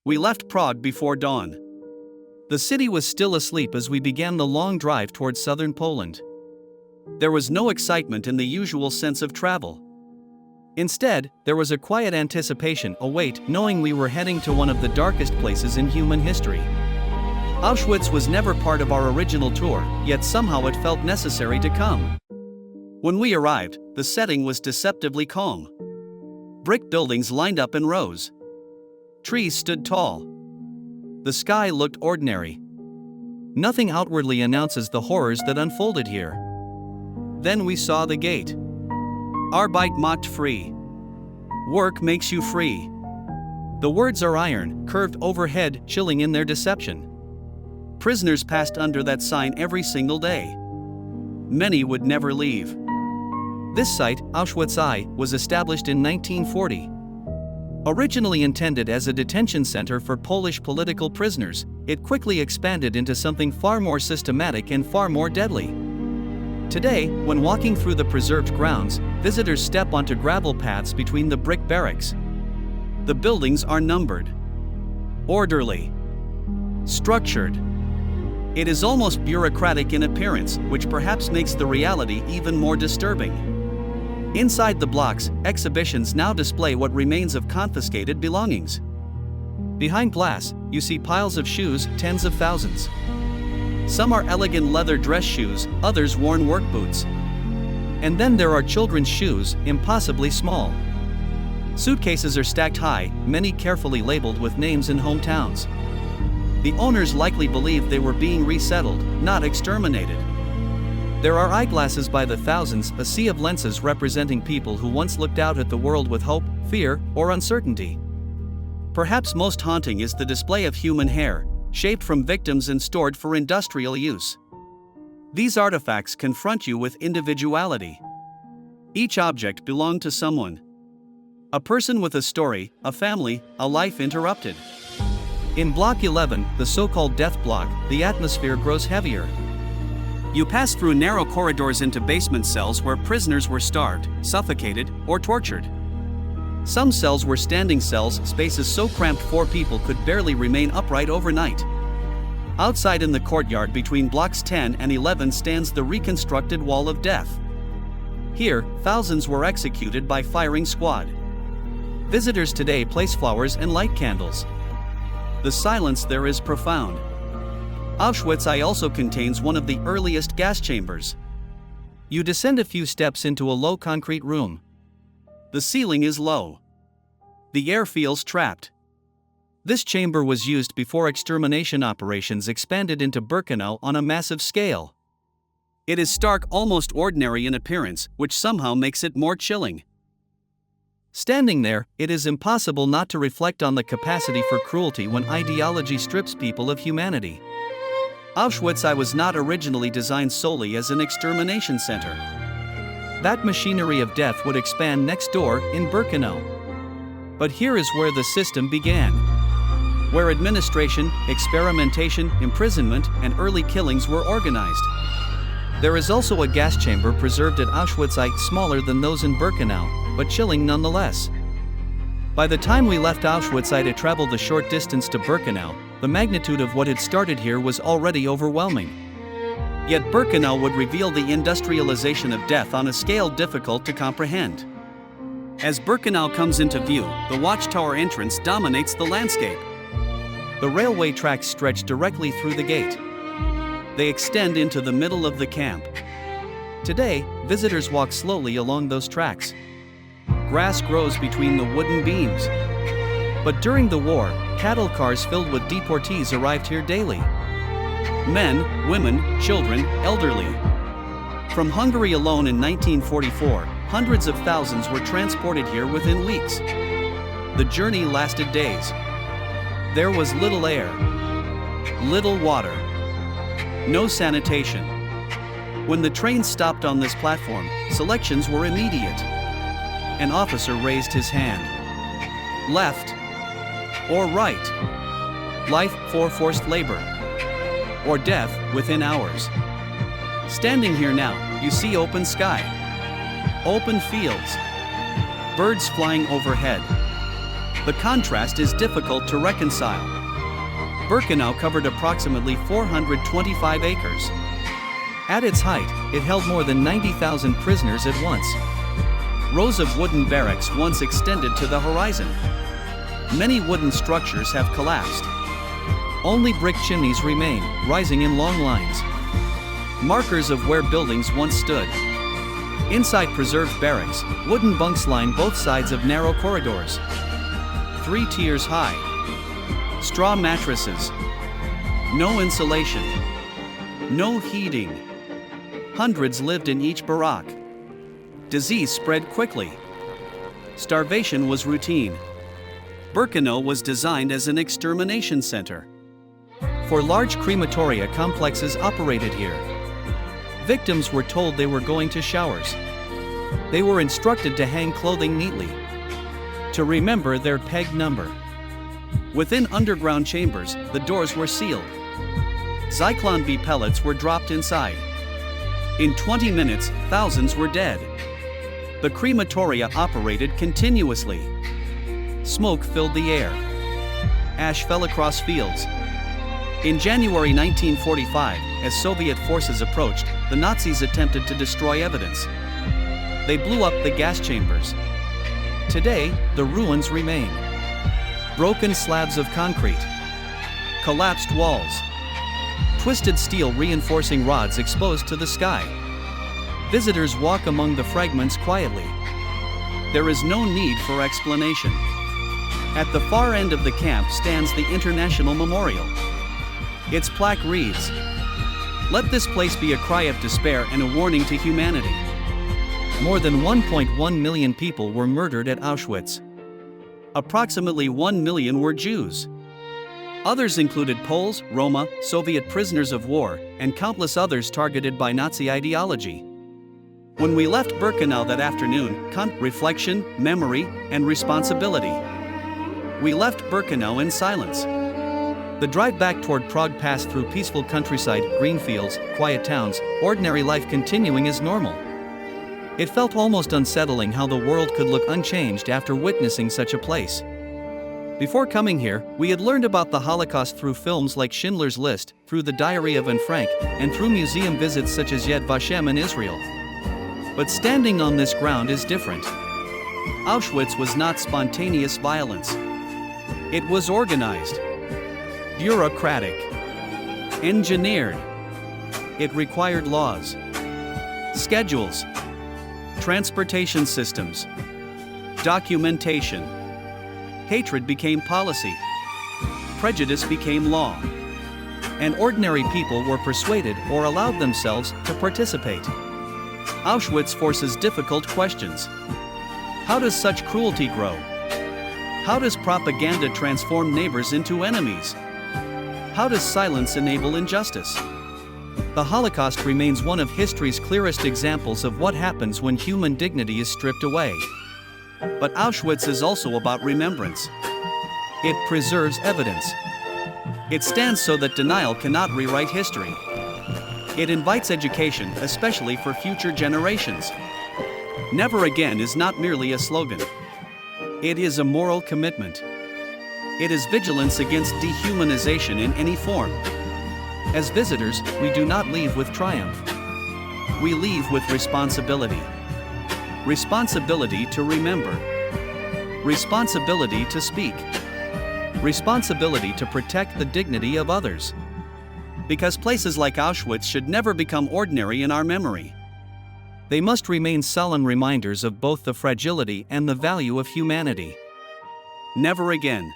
We left Prague before dawn. The city was still asleep as we began the long drive towards southern Poland. There was no excitement in the usual sense of travel. Instead, there was a quiet anticipation, a wait, knowing we were heading to one of the darkest places in human history. Auschwitz was never part of our original tour, yet somehow it felt necessary to come. When we arrived, the setting was deceptively calm. Brick buildings lined up in rows. Trees stood tall. The sky looked ordinary. Nothing outwardly announces the horrors that unfolded here. Then we saw the gate. Arbeit macht frei. Work makes you free. The words are iron, curved overhead, chilling in their deception. Prisoners passed under that sign every single day. Many would never leave. This site, Auschwitz I, was established in 1940. Originally intended as a detention center for Polish political prisoners, it quickly expanded into something far more systematic and far more deadly. Today, when walking through the preserved grounds, visitors step onto gravel paths between the brick barracks. The buildings are numbered, orderly, structured. It is almost bureaucratic in appearance, which perhaps makes the reality even more disturbing. Inside the blocks, exhibitions now display what remains of confiscated belongings. Behind glass, you see piles of shoes, tens of thousands. Some are elegant leather dress shoes, others worn work boots. And then there are children's shoes, impossibly small. Suitcases are stacked high, many carefully labeled with names and hometowns. The owners likely believed they were being resettled, not exterminated. There are eyeglasses by the thousands, a sea of lenses representing people who once looked out at the world with hope, fear, or uncertainty. Perhaps most haunting is the display of human hair, shaped from victims and stored for industrial use. These artifacts confront you with individuality. Each object belonged to someone. A person with a story, a family, a life interrupted. In Block 11, the so-called death block, the atmosphere grows heavier. You pass through narrow corridors into basement cells where prisoners were starved, suffocated, or tortured. Some cells were standing cells, spaces so cramped 4 people could barely remain upright overnight. Outside in the courtyard between blocks 10 and 11 stands the reconstructed Wall of Death. Here, thousands were executed by firing squad. Visitors today place flowers and light candles. The silence there is profound. Auschwitz I also contains one of the earliest gas chambers. You descend a few steps into a low concrete room. The ceiling is low. The air feels trapped. This chamber was used before extermination operations expanded into Birkenau on a massive scale. It is stark, almost ordinary in appearance, which somehow makes it more chilling. Standing there, it is impossible not to reflect on the capacity for cruelty when ideology strips people of humanity. Auschwitz I was not originally designed solely as an extermination center. That machinery of death would expand next door in Birkenau. But here is where the system began. Where administration, experimentation, imprisonment, and early killings were organized. There is also a gas chamber preserved at Auschwitz I, smaller than those in Birkenau, but chilling nonetheless. By the time we left Auschwitz I to travel the short distance to Birkenau, the magnitude of what had started here was already overwhelming. Yet Birkenau would reveal the industrialization of death on a scale difficult to comprehend. As Birkenau comes into view, the watchtower entrance dominates the landscape. The railway tracks stretch directly through the gate. They extend into the middle of the camp. Today, visitors walk slowly along those tracks. Grass grows between the wooden beams. But during the war, cattle cars filled with deportees arrived here daily. Men, women, children, elderly. From Hungary alone in 1944, hundreds of thousands were transported here within weeks. The journey lasted days. There was little air, little water, no sanitation. When the train stopped on this platform, selections were immediate. An officer raised his hand. Left or right? Life for forced labor, or death within hours. Standing here now, you see open sky, open fields, birds flying overhead. The contrast is difficult to reconcile. Birkenau covered approximately 425 acres. At its height, it held more than 90,000 prisoners at once. Rows of wooden barracks once extended to the horizon. Many wooden structures have collapsed. Only brick chimneys remain, rising in long lines. Markers of where buildings once stood. Inside preserved barracks, wooden bunks line both sides of narrow corridors. 3 tiers high. Straw mattresses. No insulation. No heating. Hundreds lived in each barack. Disease spread quickly. Starvation was routine. Birkenau was designed as an extermination center. For large crematoria complexes operated here. Victims were told they were going to showers. They were instructed to hang clothing neatly, to remember their peg number. Within underground chambers, the doors were sealed. Zyklon B pellets were dropped inside. In 20 minutes, thousands were dead. The crematoria operated continuously. Smoke filled the air. Ash fell across fields. In January 1945, as Soviet forces approached, the Nazis attempted to destroy evidence. They blew up the gas chambers. Today, the ruins remain. Broken slabs of concrete. Collapsed walls. Twisted steel reinforcing rods exposed to the sky. Visitors walk among the fragments quietly. There is no need for explanation. At the far end of the camp stands the International Memorial. Its plaque reads, "Let this place be a cry of despair and a warning to humanity." More than 1.1 million people were murdered at Auschwitz. Approximately 1 million were Jews. Others included Poles, Roma, Soviet prisoners of war, and countless others targeted by Nazi ideology. When we left Birkenau that afternoon, reflection, memory, and responsibility. We left Birkenau in silence. The drive back toward Prague passed through peaceful countryside, green fields, quiet towns, ordinary life continuing as normal. It felt almost unsettling how the world could look unchanged after witnessing such a place. Before coming here, we had learned about the Holocaust through films like Schindler's List, through the Diary of Anne Frank, and through museum visits such as Yad Vashem in Israel. But standing on this ground is different. Auschwitz was not spontaneous violence. It was organized, bureaucratic, engineered. It required laws, schedules, transportation systems, documentation. Hatred became policy. Prejudice became law. And ordinary people were persuaded or allowed themselves to participate. Auschwitz forces difficult questions. How does such cruelty grow? How does propaganda transform neighbors into enemies? How does silence enable injustice? The Holocaust remains one of history's clearest examples of what happens when human dignity is stripped away. But Auschwitz is also about remembrance. It preserves evidence. It stands so that denial cannot rewrite history. It invites education, especially for future generations. Never again is not merely a slogan. It is a moral commitment. It is vigilance against dehumanization in any form. As visitors, we do not leave with triumph. We leave with responsibility. Responsibility to remember. Responsibility to speak. Responsibility to protect the dignity of others. Because places like Auschwitz should never become ordinary in our memory. They must remain sullen reminders of both the fragility and the value of humanity. Never again.